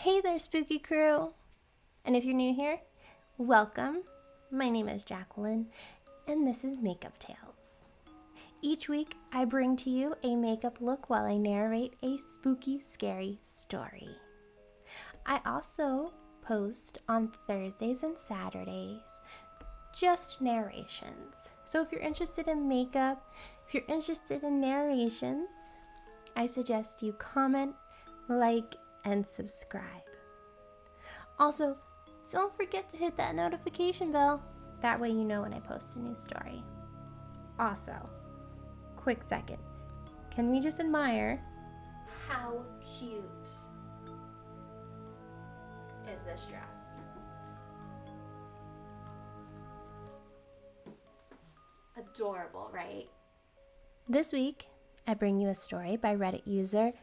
Hey there, spooky crew! And if you're new here, welcome. My name is Jacqueline, and this is Makeup Tales. Each week, I bring to you a makeup look while I narrate a spooky, scary story. I also post on Thursdays and Saturdays, just narrations. So if you're interested in makeup, if you're interested in narrations, I suggest you comment, like, and subscribe. Also, don't forget to hit that notification bell. That way you know when I post a new story. Also, quick second. Can we just admire how cute is this dress? Adorable, right? This week, I bring you a story by Reddit user,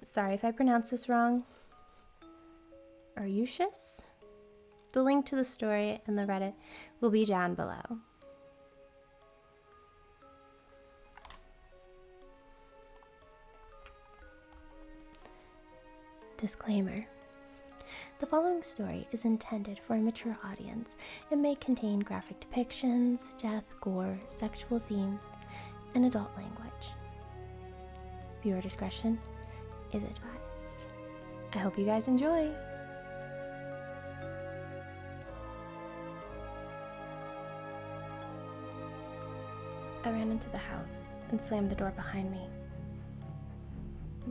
sorry if I pronounce this wrong, Erutious. The link to the story and the Reddit will be down below. Disclaimer. The following story is intended for a mature audience and may contain graphic depictions, death, gore, sexual themes, and adult language. Viewer discretion is advised. I hope you guys enjoy. I ran into the house and slammed the door behind me.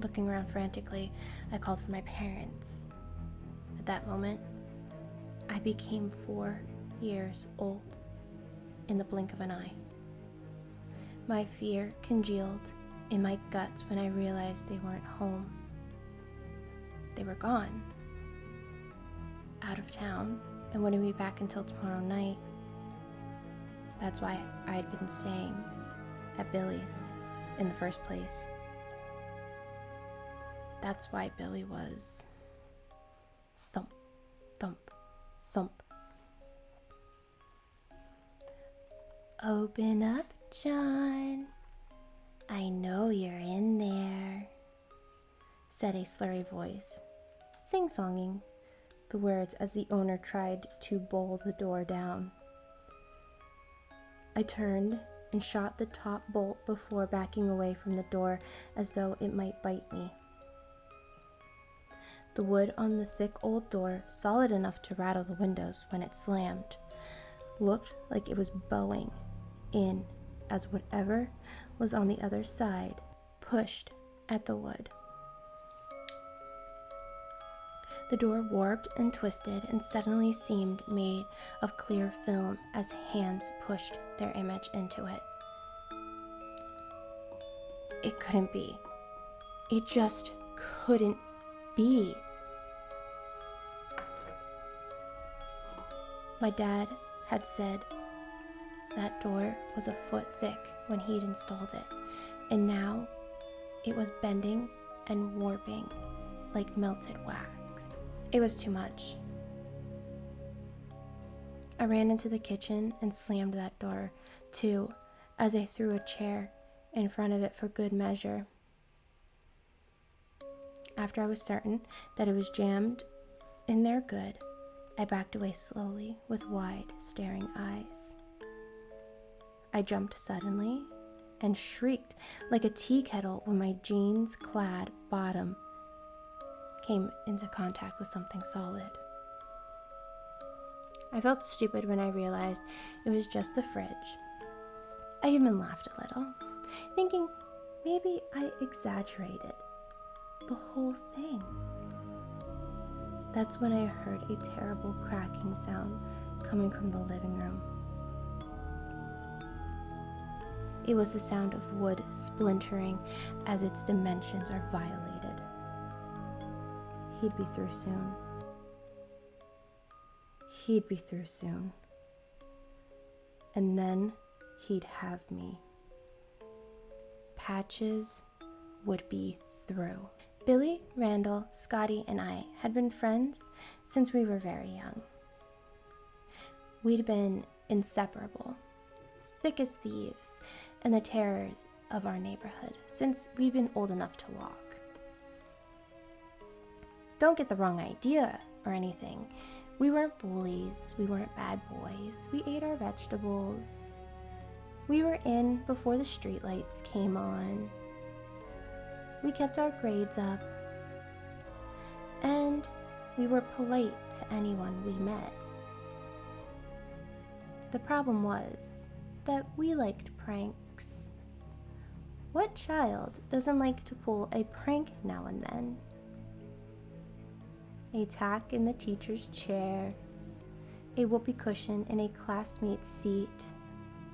Looking around frantically, I called for my parents. At that moment, I became 4 years old in the blink of an eye. My fear congealed in my guts when I realized they weren't home. They were gone, out of town, and wouldn't be back until tomorrow night. That's why I had been staying at Billy's in the first place. That's why Billy was thump, thump, thump. Open up, John. I know you're in there, said a slurry voice, sing-songing the words as the owner tried to bolt the door down. I turned and shot the top bolt before backing away from the door as though it might bite me. The wood on the thick old door, solid enough to rattle the windows when it slammed, looked like it was bowing in as whatever was on the other side pushed at the wood. The door warped and twisted and suddenly seemed made of clear film as hands pushed their image into it. It couldn't be. It just couldn't be. My dad had said that door was a foot thick when he'd installed it, and now it was bending and warping like melted wax. It was too much. I ran into the kitchen and slammed that door, too, as I threw a chair in front of it for good measure. After I was certain that it was jammed in there good, I backed away slowly with wide, staring eyes. I jumped suddenly and shrieked like a tea kettle when my jeans-clad bottom came into contact with something solid. I felt stupid when I realized it was just the fridge. I even laughed a little, thinking maybe I exaggerated the whole thing. That's when I heard a terrible cracking sound coming from the living room. It was the sound of wood splintering as its dimensions are violated. He'd be through soon. He'd be through soon. And then he'd have me. Patches would be through. Billy, Randall, Scotty, and I had been friends since we were very young. We'd been inseparable, thick as thieves, and the terrors of our neighborhood since we'd been old enough to walk. Don't get the wrong idea or anything. We weren't bullies. We weren't bad boys. We ate our vegetables. We were in before the streetlights came on. We kept our grades up. And we were polite to anyone we met. The problem was that we liked pranks. What child doesn't like to pull a prank now and then? A tack in the teacher's chair, a whoopee cushion in a classmate's seat,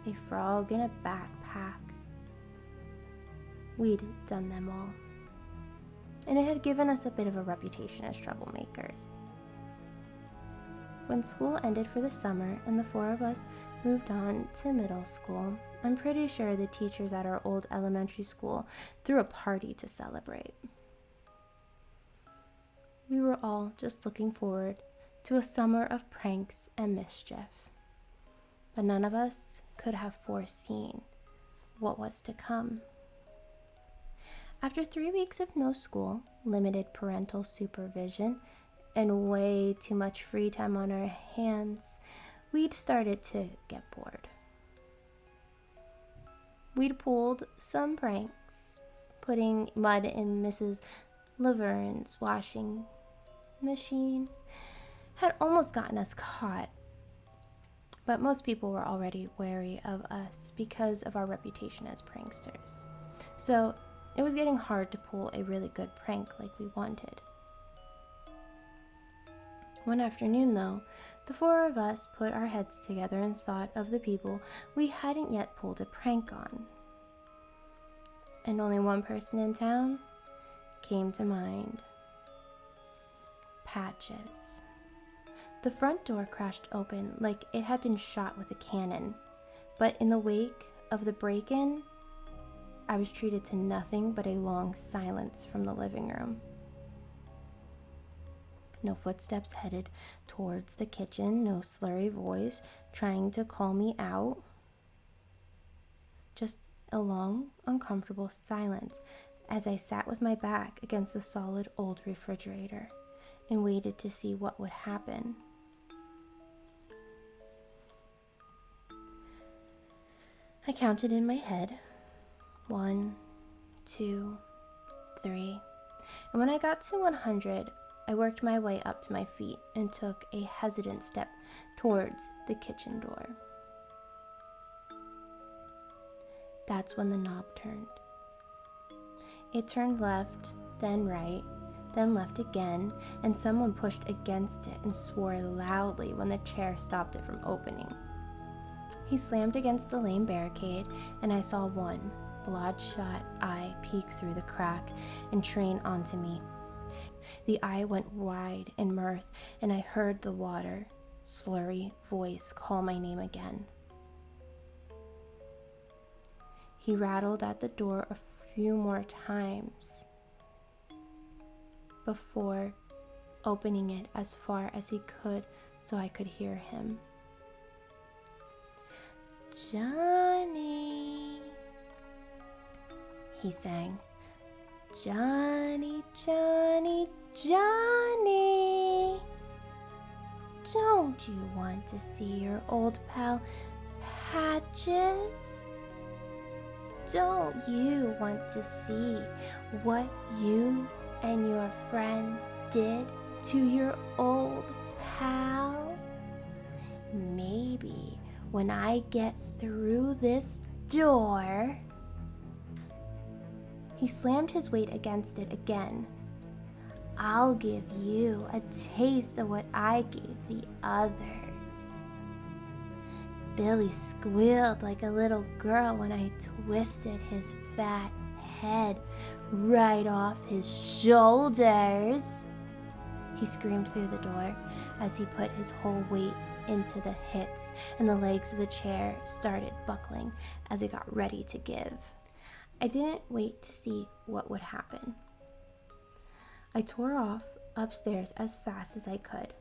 a frog in a backpack. We'd done them all. And it had given us a bit of a reputation as troublemakers. When school ended for the summer and the four of us moved on to middle school, I'm pretty sure the teachers at our old elementary school threw a party to celebrate. We were all just looking forward to a summer of pranks and mischief, but none of us could have foreseen what was to come. After 3 weeks of no school, limited parental supervision, and way too much free time on our hands, we'd started to get bored. We'd pulled some pranks, putting mud in Mrs. Laverne's washing machine. Had almost gotten us caught, but most people were already wary of us because of our reputation as pranksters. So it was getting hard to pull a really good prank like we wanted. One afternoon, though, the four of us put our heads together and thought of the people we hadn't yet pulled a prank on. And only one person in town came to mind. Patches. The front door crashed open like it had been shot with a cannon, but in the wake of the break-in, I was treated to nothing but a long silence from the living room. No footsteps headed towards the kitchen, no slurry voice trying to call me out. Just a long, uncomfortable silence as I sat with my back against the solid old refrigerator and waited to see what would happen. I counted in my head. 1, 2, 3. And when I got to 100, I worked my way up to my feet and took a hesitant step towards the kitchen door. That's when the knob turned. It turned left, then right, then left again, and someone pushed against it and swore loudly when the chair stopped it from opening. He slammed against the lame barricade, and I saw one bloodshot eye peek through the crack and train onto me. The eye went wide in mirth, and I heard the water, slurry voice call my name again. He rattled at the door a few more times before opening it as far as he could so I could hear him. "Johnny," he sang. "Johnny, Johnny, Johnny, don't you want to see your old pal Patches? Don't you want to see what you and your friends did to your old pal? Maybe when I get through this door." He slammed his weight against it again. "I'll give you a taste of what I gave the others." Billy squealed like a little girl when I twisted his fat head right off his shoulders. He screamed through the door as he put his whole weight into the hits, and the legs of the chair started buckling as it got ready to give. I didn't wait to see what would happen. I tore off upstairs as fast as I could,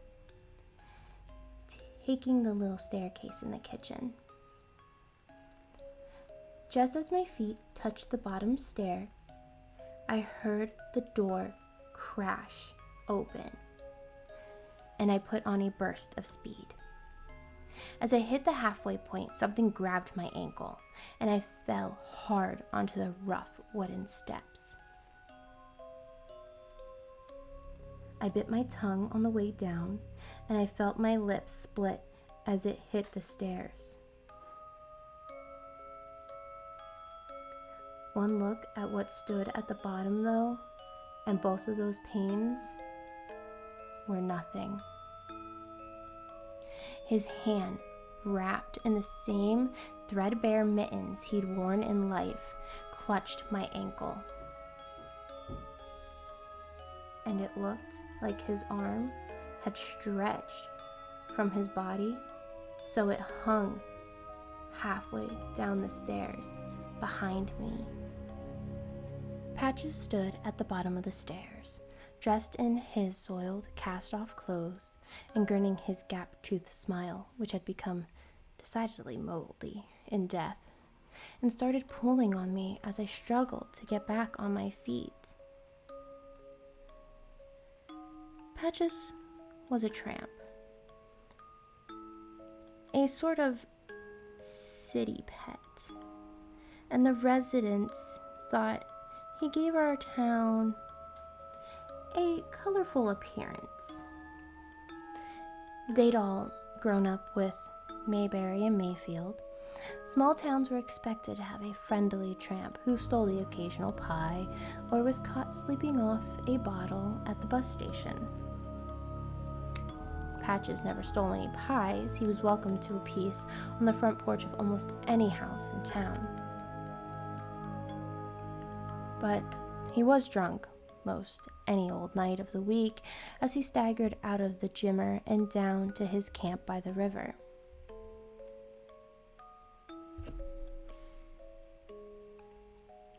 taking the little staircase in the kitchen. Just as my feet touched the bottom stair, I heard the door crash open, and I put on a burst of speed. As I hit the halfway point, something grabbed my ankle, and I fell hard onto the rough wooden steps. I bit my tongue on the way down, and I felt my lips split as it hit the stairs. One look at what stood at the bottom, though, and both of those pains were nothing. His hand, wrapped in the same threadbare mittens he'd worn in life, clutched my ankle. And it looked like his arm had stretched from his body, so it hung halfway down the stairs behind me. Patches stood at the bottom of the stairs, dressed in his soiled, cast-off clothes and grinning his gap-toothed smile, which had become decidedly moldy in death, and started pulling on me as I struggled to get back on my feet. Patches was a tramp, a sort of city pet, and the residents thought he gave our town a colorful appearance. They'd all grown up with Mayberry and Mayfield. Small towns were expected to have a friendly tramp who stole the occasional pie or was caught sleeping off a bottle at the bus station. Patches never stole any pies. He was welcome to a piece on the front porch of almost any house in town. But he was drunk most any old night of the week as he staggered out of the Jimmer and down to his camp by the river.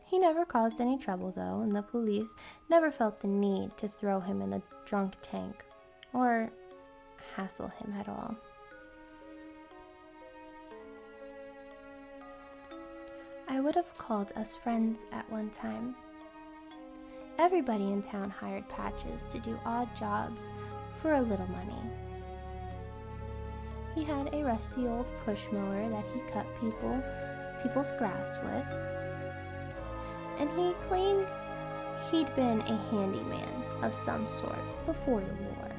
He never caused any trouble, though, and the police never felt the need to throw him in the drunk tank or hassle him at all. I would have called us friends at one time. Everybody in town hired Patches to do odd jobs for a little money. He had a rusty old push mower that he cut people's grass with, and he claimed he'd been a handyman of some sort before the war.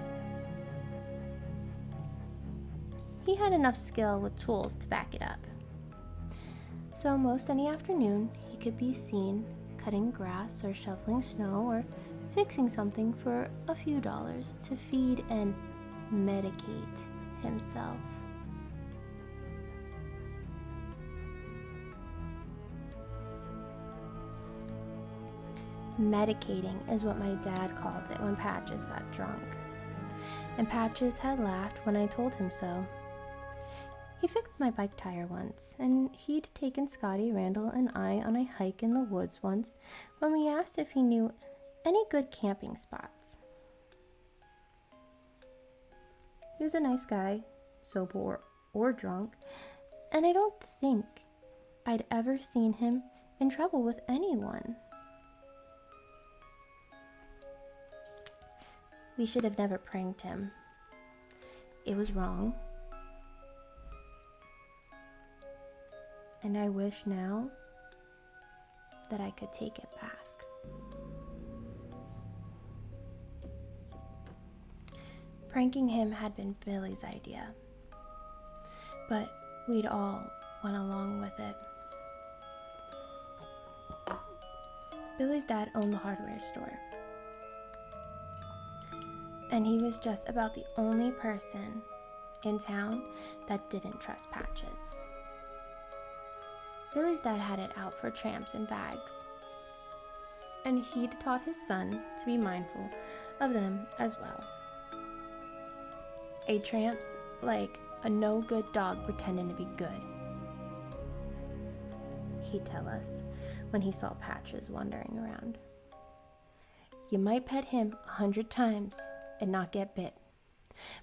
He had enough skill with tools to back it up. So most any afternoon, he could be seen cutting grass or shoveling snow or fixing something for a few dollars to feed and medicate himself. Medicating is what my dad called it when Patches got drunk. And Patches had laughed when I told him so. He fixed my bike tire once, and he'd taken Scotty, Randall, and I on a hike in the woods once when we asked if he knew any good camping spots. He was a nice guy, sober or drunk, and I don't think I'd ever seen him in trouble with anyone. We should have never pranked him. It was wrong. And I wish now that I could take it back. Pranking him had been Billy's idea, but we'd all went along with it. Billy's dad owned the hardware store, and he was just about the only person in town that didn't trust Patches. Billy's dad had it out for tramps and bags, and he'd taught his son to be mindful of them as well. A tramp's like a no-good dog pretending to be good, he'd tell us when he saw Patches wandering around. You might pet him 100 times and not get bit,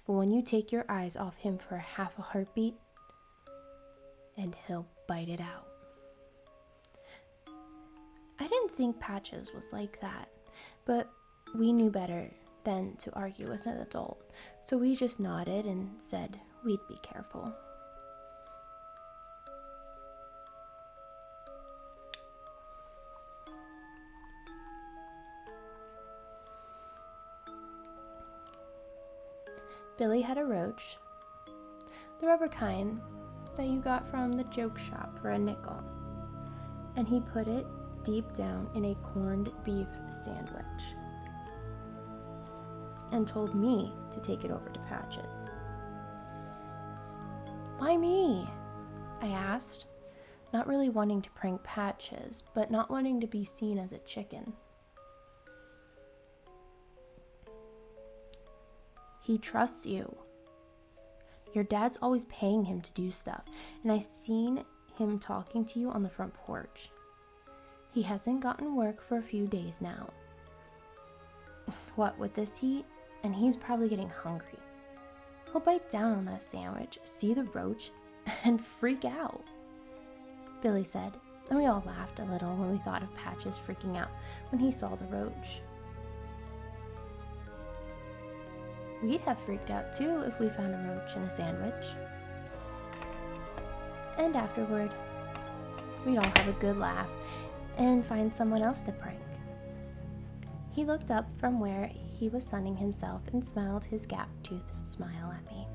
but when you take your eyes off him for half a heartbeat, and he'll bite it out. I didn't think Patches was like that, but we knew better than to argue with an adult, so we just nodded and said we'd be careful. Billy had a roach, the rubber kind that you got from the joke shop for a nickel, and he put it deep down in a corned beef sandwich and told me to take it over to Patches. Why me? I asked, not really wanting to prank Patches, but not wanting to be seen as a chicken. He trusts you. Your dad's always paying him to do stuff, and I seen him talking to you on the front porch. He hasn't gotten work for a few days now. What with this heat? And he's probably getting hungry. He'll bite down on that sandwich, see the roach, and freak out, Billy said, and we all laughed a little when we thought of Patches freaking out when he saw the roach. We'd have freaked out too if we found a roach in a sandwich. And afterward, we'd all have a good laugh and find someone else to prank. He looked up from where he was sunning himself and smiled his gap-toothed smile at me.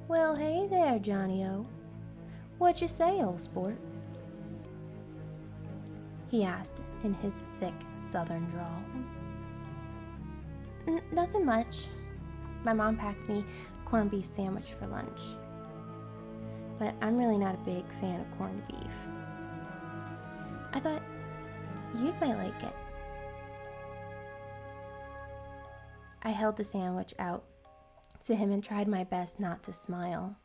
Well, hey there, Johnny-O. What'd you say, old sport? He asked in his thick southern drawl. Nothing much. My mom packed me a corned beef sandwich for lunch. But I'm really not a big fan of corned beef. I thought you might like it. I held the sandwich out to him and tried my best not to smile.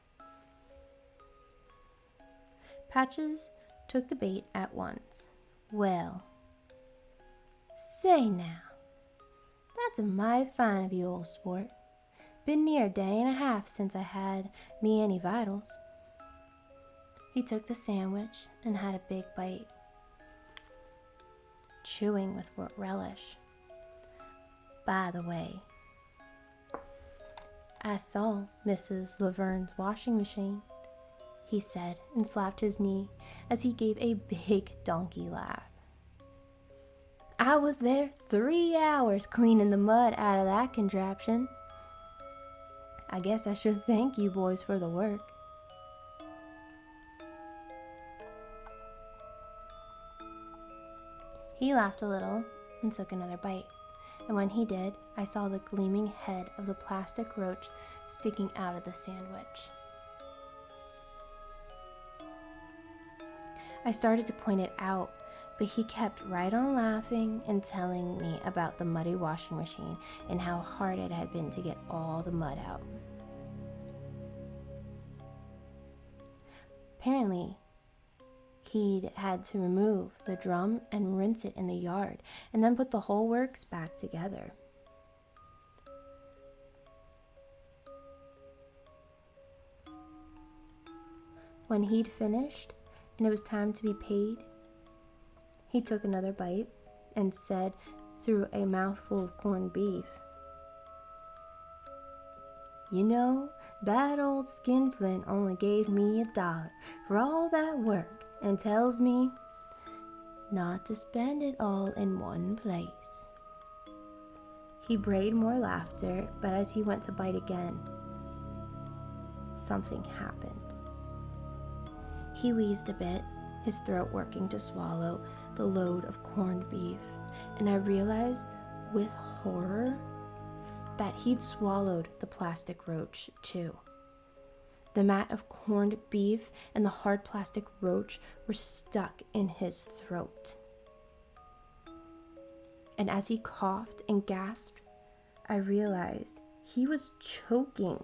Patches took the bait at once. Well, say now, that's a mighty fine of you, old sport. Been near a day and a half since I had me any vitals. He took the sandwich and had a big bite, chewing with relish. By the way, I saw Mrs. Laverne's washing machine, he said, and slapped his knee as he gave a big donkey laugh. I was there 3 hours cleaning the mud out of that contraption. I guess I should thank you boys for the work. He laughed a little and took another bite, and when he did, I saw the gleaming head of the plastic roach sticking out of the sandwich. I started to point it out, but he kept right on laughing and telling me about the muddy washing machine and how hard it had been to get all the mud out. Apparently, he'd had to remove the drum and rinse it in the yard and then put the whole works back together. When he'd finished and it was time to be paid, he took another bite and said through a mouthful of corned beef, You know, that old skinflint only gave me $1 for all that work and tells me not to spend it all in one place. He brayed more laughter, but as he went to bite again, something happened. He wheezed a bit, his throat working to swallow the load of corned beef, and I realized with horror that he'd swallowed the plastic roach too. The mat of corned beef and the hard plastic roach were stuck in his throat. And as he coughed and gasped, I realized he was choking.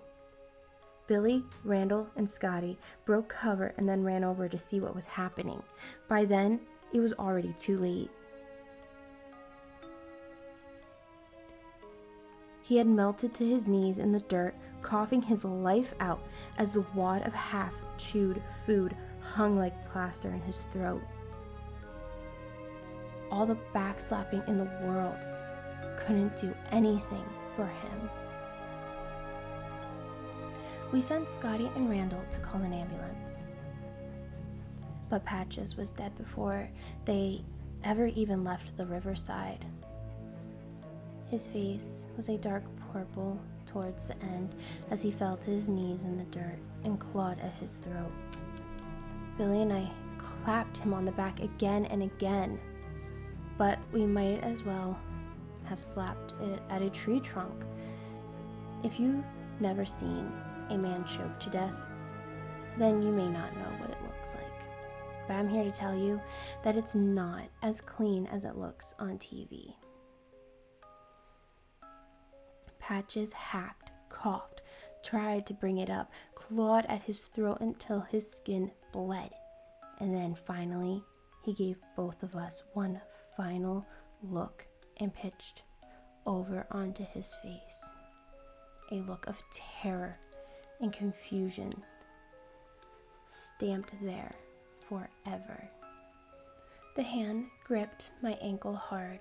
Billy, Randall, and Scotty broke cover and then ran over to see what was happening. By then, it was already too late. He had melted to his knees in the dirt, coughing his life out as the wad of half-chewed food hung like plaster in his throat. All the backslapping in the world couldn't do anything for him. We sent Scotty and Randall to call an ambulance. But Patches was dead before they ever even left the riverside. His face was a dark purple towards the end as he fell to his knees in the dirt and clawed at his throat. Billy and I clapped him on the back again and again, but we might as well have slapped it at a tree trunk. If you've never seen a man choked to death, then you may not know what it looks like. But I'm here to tell you that it's not as clean as it looks on TV. Patches hacked, coughed, tried to bring it up, clawed at his throat until his skin bled. And then finally, he gave both of us one final look and pitched over onto his face. A look of terror and confusion stamped there forever. The hand gripped my ankle hard,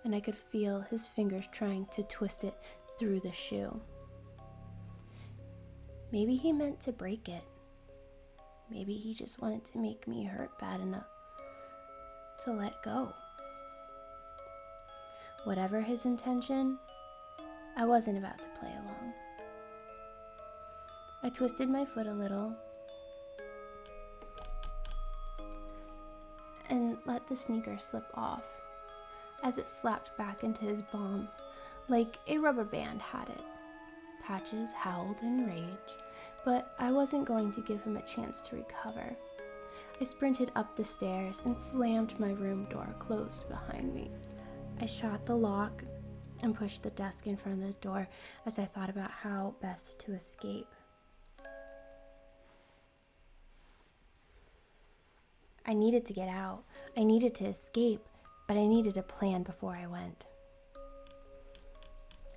and I could feel his fingers trying to twist it through the shoe. Maybe he meant to break it. Maybe he just wanted to make me hurt bad enough to let go. Whatever his intention, I wasn't about to play along. I twisted my foot a little and let the sneaker slip off as it slapped back into his palm like a rubber band had it. Patches howled in rage, but I wasn't going to give him a chance to recover. I sprinted up the stairs and slammed my room door closed behind me. I shot the lock and pushed the desk in front of the door as I thought about how best to escape. I needed to get out. I needed to escape, but I needed a plan before I went.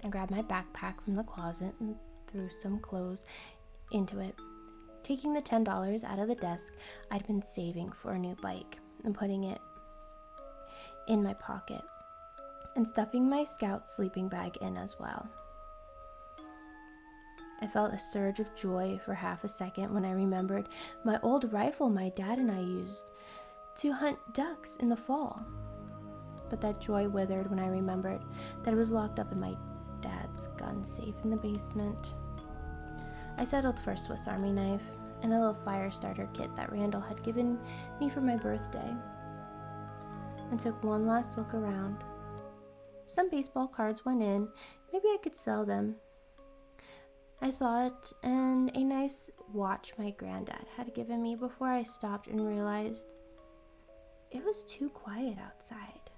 I grabbed my backpack from the closet and threw some clothes into it, taking the $10 out of the desk I'd been saving for a new bike and putting it in my pocket and stuffing my Scout sleeping bag in as well. I felt a surge of joy for half a second when I remembered my old rifle my dad and I used to hunt ducks in the fall. But that joy withered when I remembered that it was locked up in my dad's gun safe in the basement. I settled for a Swiss Army knife and a little fire starter kit that Randall had given me for my birthday, and took one last look around. Some baseball cards went in. Maybe I could sell them, I thought, and a nice watch my granddad had given me before I stopped and realized it was too quiet outside.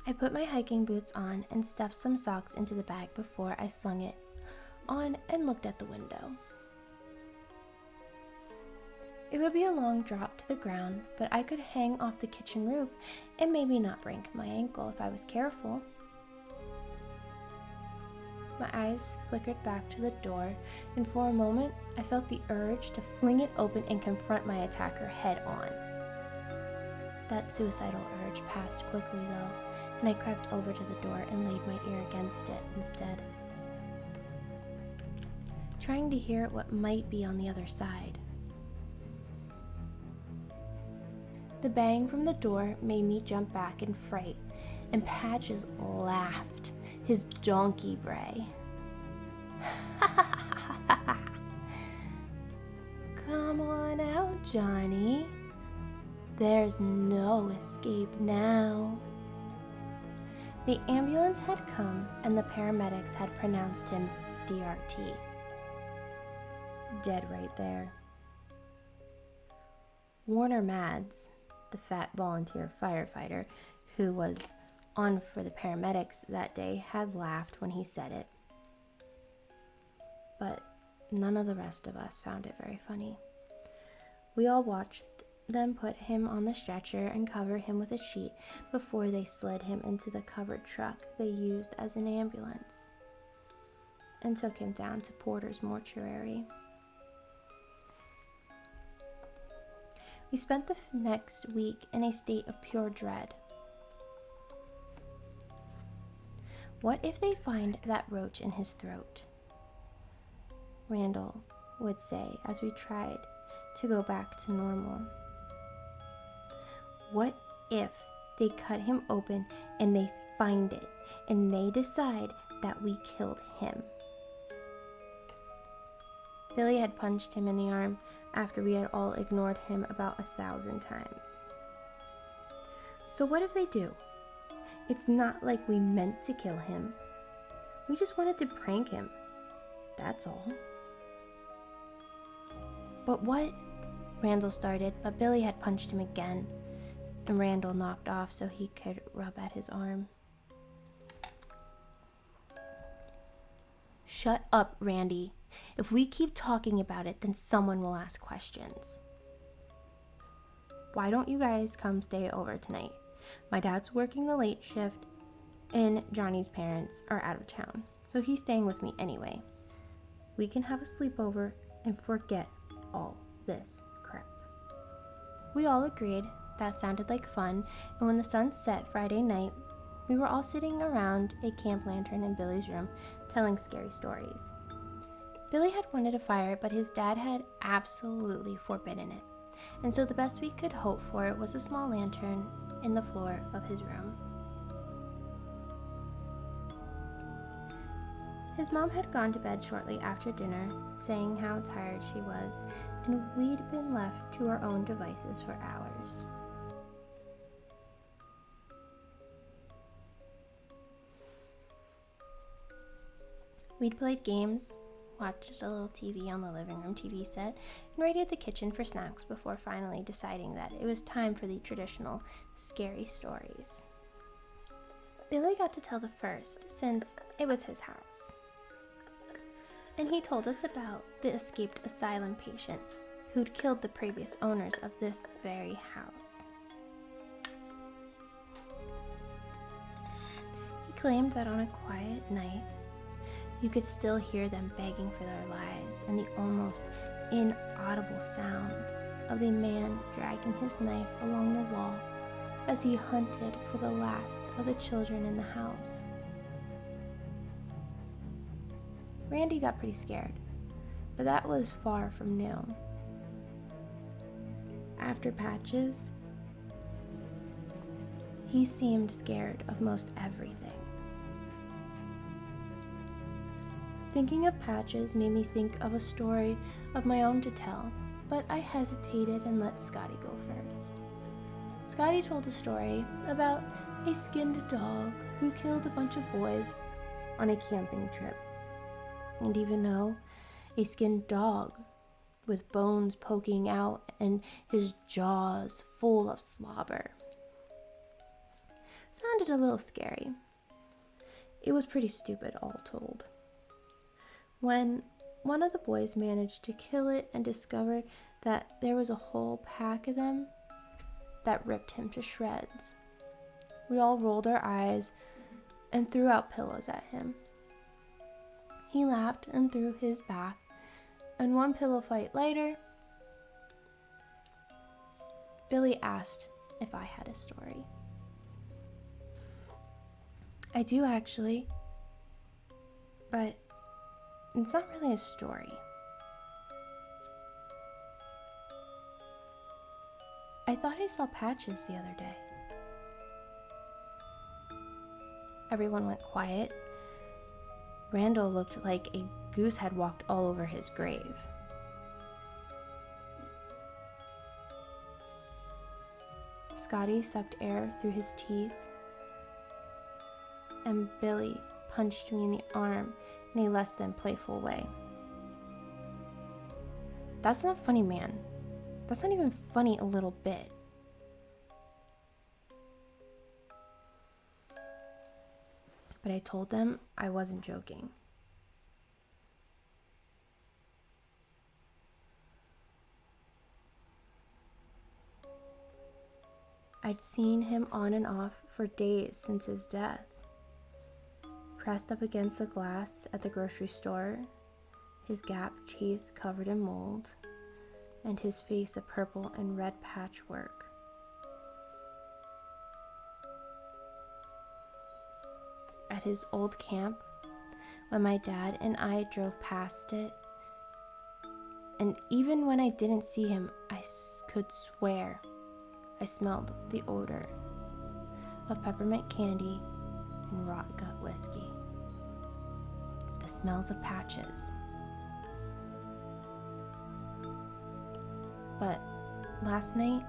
I put my hiking boots on and stuffed some socks into the bag before I slung it on and looked at the window. It would be a long drop to the ground, but I could hang off the kitchen roof and maybe not break my ankle if I was careful. My eyes flickered back to the door, and for a moment, I felt the urge to fling it open and confront my attacker head on. That suicidal urge passed quickly, though, and I crept over to the door and laid my ear against it instead, trying to hear what might be on the other side. The bang from the door made me jump back in fright, and Patches laughed his donkey bray. Come on out, Johnny. There's no escape now. The ambulance had come, and the paramedics had pronounced him DRT. Dead right there. Warner Mads, the fat volunteer firefighter who was on for the paramedics that day, had laughed when he said it. But none of the rest of us found it very funny. We all watched them put him on the stretcher and cover him with a sheet before they slid him into the covered truck they used as an ambulance and took him down to Porter's mortuary. We spent the next week in a state of pure dread. What if they find that roach in his throat? Randall would say as we tried to go back to normal. What if they cut him open and they find it and they decide that we killed him? Billy had punched him in the arm after we had all ignored him about 1,000 times. So what if they do? It's not like we meant to kill him. We just wanted to prank him. That's all. But what? Randall started, but Billy had punched him again, and Randall knocked off so he could rub at his arm. Shut up, Randy. If we keep talking about it, then someone will ask questions. Why don't you guys come stay over tonight? My dad's working the late shift, and Johnny's parents are out of town, so he's staying with me anyway. We can have a sleepover and forget all this crap. We all agreed that sounded like fun, and when the sun set Friday night, we were all sitting around a camp lantern in Billy's room telling scary stories. Billy had wanted a fire, but his dad had absolutely forbidden it, and so the best we could hope for was a small lantern in the floor of his room. His mom had gone to bed shortly after dinner, saying how tired she was, and we'd been left to our own devices for hours. We'd played games, watched a little TV on the living room TV set, and raided the kitchen for snacks before finally deciding that it was time for the traditional scary stories. Billy got to tell the first, since it was his house. And he told us about the escaped asylum patient who'd killed the previous owners of this very house. He claimed that on a quiet night, you could still hear them begging for their lives and the almost inaudible sound of the man dragging his knife along the wall as he hunted for the last of the children in the house. Randy got pretty scared, but that was far from new. After Patches, he seemed scared of most everything. Thinking of Patches made me think of a story of my own to tell, but I hesitated and let Scotty go first. Scotty told a story about a skinned dog who killed a bunch of boys on a camping trip. And even though a skinned dog with bones poking out and his jaws full of slobber. Sounded a little scary. It was pretty stupid, all told. When one of the boys managed to kill it and discovered that there was a whole pack of them, that ripped him to shreds. We all rolled our eyes and threw out pillows at him. He laughed and threw his back, and one pillow fight later, Billy asked if I had a story. I do actually, but it's not really a story. I thought I saw Patches the other day. Everyone went quiet. Randall looked like a goose had walked all over his grave. Scotty sucked air through his teeth, and Billy punched me in the arm in a less than playful way. That's not funny, man. That's not even funny a little bit. But I told them I wasn't joking. I'd seen him on and off for days since his death. Pressed up against the glass at the grocery store, his gap teeth covered in mold, and his face a purple and red patchwork. at his old camp when my dad and I drove past it. And even when I didn't see him, I could swear I smelled the odor of peppermint candy and rot gut whiskey. The smells of Patches. But last night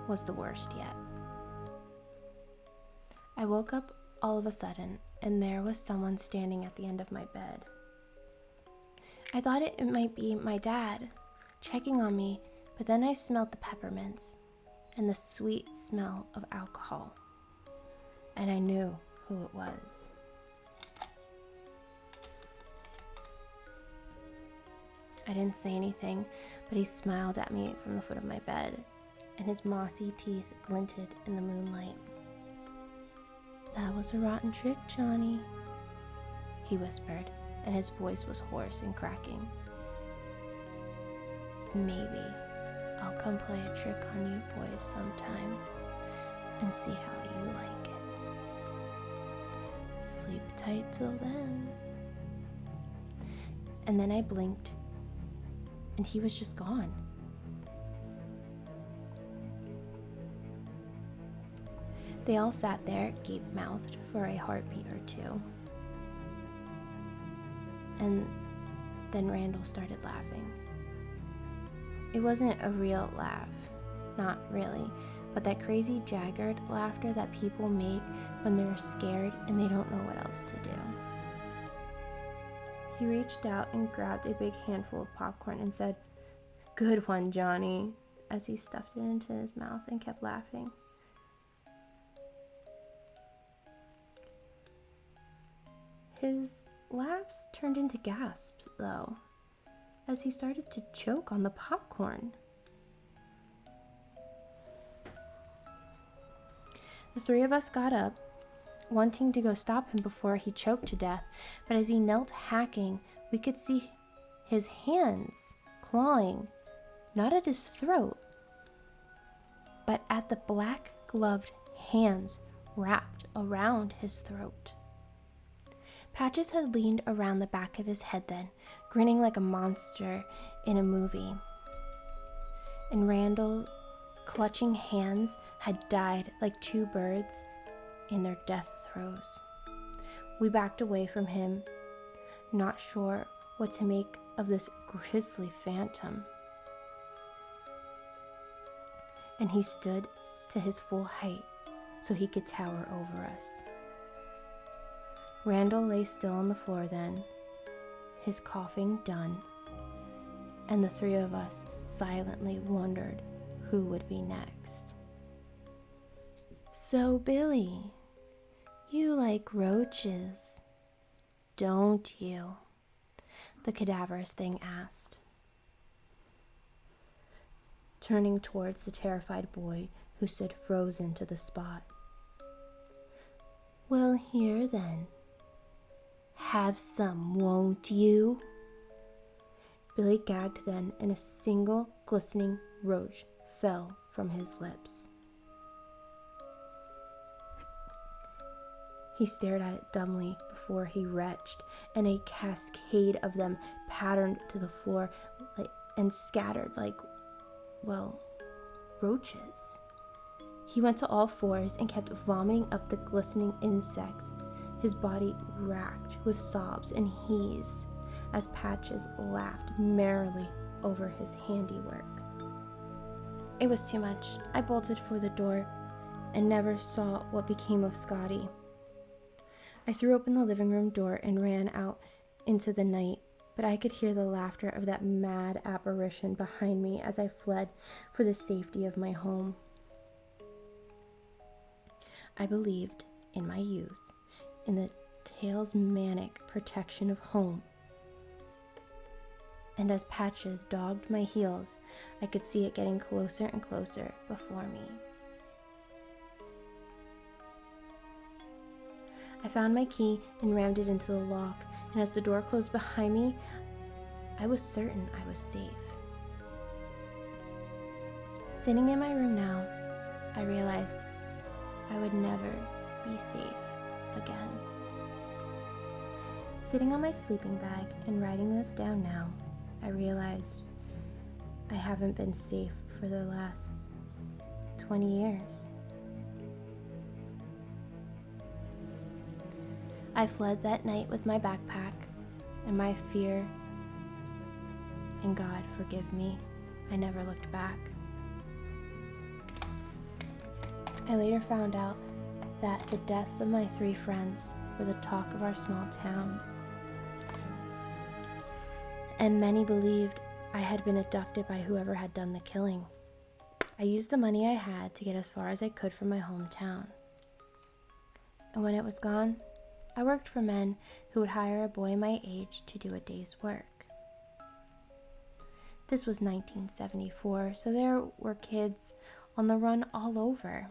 was the worst yet. I woke up all of a sudden, and there was someone standing at the end of my bed. I thought it might be my dad checking on me, but then I smelled the peppermints and the sweet smell of alcohol, and I knew who it was. I didn't say anything, but he smiled at me from the foot of my bed, and his mossy teeth glinted in the moonlight. "That was a rotten trick, Johnny," he whispered, and his voice was hoarse and cracking. "Maybe I'll come play a trick on you boys sometime and see how you like it. Sleep tight till then." And then I blinked, and he was just gone. They all sat there, gape-mouthed, for a heartbeat or two. And then Randall started laughing. It wasn't a real laugh, not really, but that crazy jagged laughter that people make when they're scared and they don't know what else to do. He reached out and grabbed a big handful of popcorn and said, "Good one, Johnny," as he stuffed it into his mouth and kept laughing. His laughs turned into gasps, though, as he started to choke on the popcorn. The three of us got up, wanting to go stop him before he choked to death, but as he knelt hacking, we could see his hands clawing, not at his throat, but at the black-gloved hands wrapped around his throat. Patches had leaned around the back of his head then, grinning like a monster in a movie. And Randall's clutching hands had died like two birds in their death throes. We backed away from him, not sure what to make of this grisly phantom. And he stood to his full height so he could tower over us. Randall lay still on the floor then, his coughing done, and the three of us silently wondered who would be next. "So, Billy, you like roaches, don't you?" the cadaverous thing asked, turning towards the terrified boy who stood frozen to the spot. "Well, here then. Have some, won't you?" Billy gagged then, and a single glistening roach fell from his lips. He stared at it dumbly before he retched, and a cascade of them patterned to the floor and scattered like, well, roaches. He went to all fours and kept vomiting up the glistening insects, his body racked with sobs and heaves as Patches laughed merrily over his handiwork. It was too much. I bolted for the door and never saw what became of Scotty. I threw open the living room door and ran out into the night, but I could hear the laughter of that mad apparition behind me as I fled for the safety of my home. I believed, in my youth, in the talismanic protection of home. And as Patches dogged my heels, I could see it getting closer and closer before me. I found my key and rammed it into the lock, and as the door closed behind me, I was certain I was safe. Sitting in my room now, I realized I would never be safe again. Sitting on my sleeping bag and writing this down now, I realized I haven't been safe for the last 20 years. I fled that night with my backpack and my fear, and God forgive me, I never looked back. I later found out that the deaths of my 3 friends were the talk of our small town, and many believed I had been abducted by whoever had done the killing. I used the money I had to get as far as I could from my hometown, and when it was gone, I worked for men who would hire a boy my age to do a day's work. This was 1974, so there were kids on the run all over.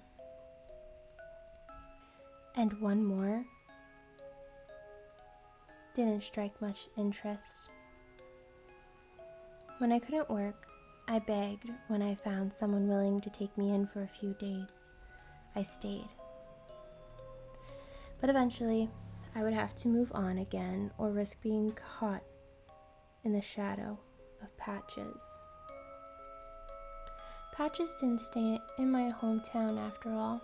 And one more didn't strike much interest. When I couldn't work, I begged when I found someone willing to take me in for a few days. I stayed. But eventually, I would have to move on again or risk being caught in the shadow of Patches. Patches didn't stay in my hometown after all.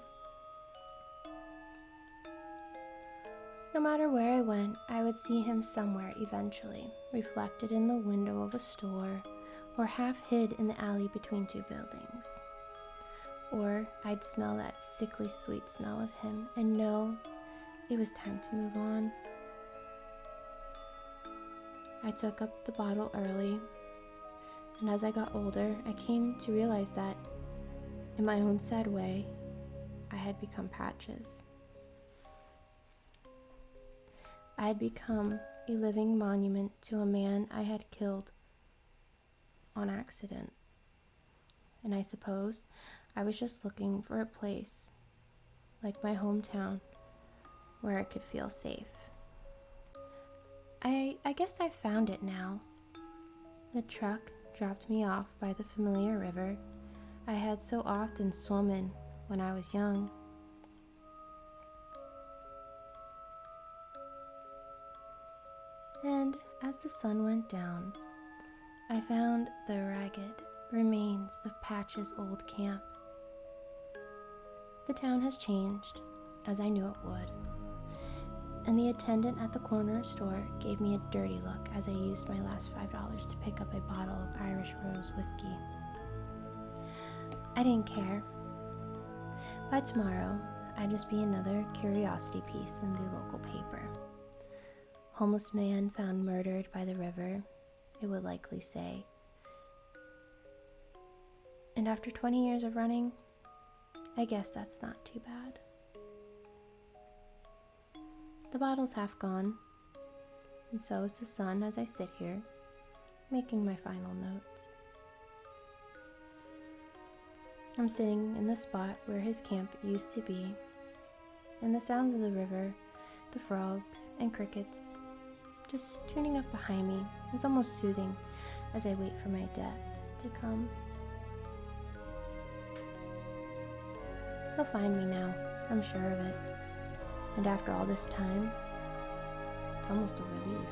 No matter where I went, I would see him somewhere eventually, reflected in the window of a store, or half hid in the alley between 2 buildings. Or I'd smell that sickly sweet smell of him and know it was time to move on. I took up the bottle early, and as I got older, I came to realize that, in my own sad way, I had become Patches. I had become a living monument to a man I had killed on accident. And I suppose I was just looking for a place, like my hometown, where I could feel safe. I guess I found it now. The truck dropped me off by the familiar river I had so often swum in when I was young. And as the sun went down, I found the ragged remains of Patch's old camp. The town has changed, as I knew it would, and the attendant at the corner store gave me a dirty look as I used my last $5 to pick up a bottle of Irish Rose whiskey. I didn't care. By tomorrow, I'd just be another curiosity piece in the local paper. Homeless man found murdered by the river, it would likely say. And after 20 years of running, I guess that's not too bad. The bottle's half gone, and so is the sun as I sit here, making my final notes. I'm sitting in the spot where his camp used to be, and the sounds of the river, the frogs and crickets, just tuning up behind me is almost soothing as I wait for my death to come. He'll find me now, I'm sure of it. And after all this time, it's almost a relief.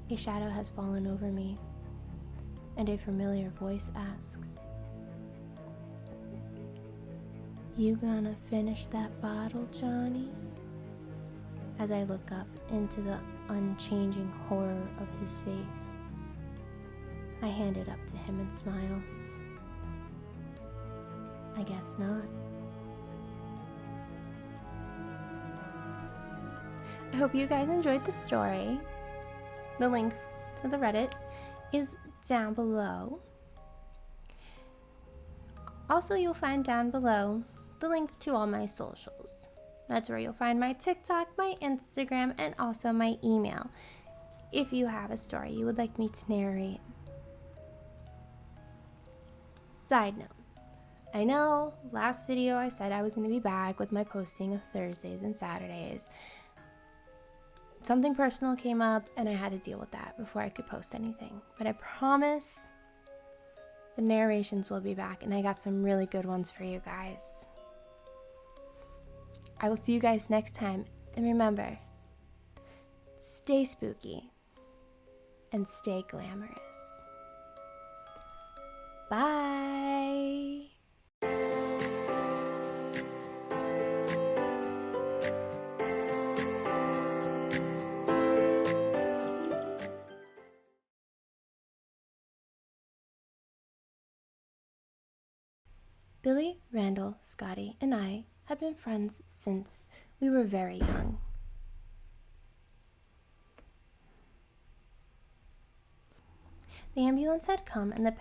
A shadow has fallen over me, and a familiar voice asks, "You gonna finish that bottle, Johnny?" As I look up into the unchanging horror of his face, I hand it up to him and smile. I guess not. I hope you guys enjoyed the story. The link to the Reddit is down below. Also, you'll find down below the link to all my socials. That's where you'll find my TikTok, my Instagram, and also my email if you have a story you would like me to narrate. Side note, I know last video I said I was going to be back with my posting of Thursdays and Saturdays. Something personal came up and I had to deal with that before I could post anything. But I promise the narrations will be back, and I got some really good ones for you guys. I will see you guys next time. And remember, stay spooky and stay glamorous. Bye. Billy, Randall, Scotty, and I have been friends since we were very young. The ambulance had come and the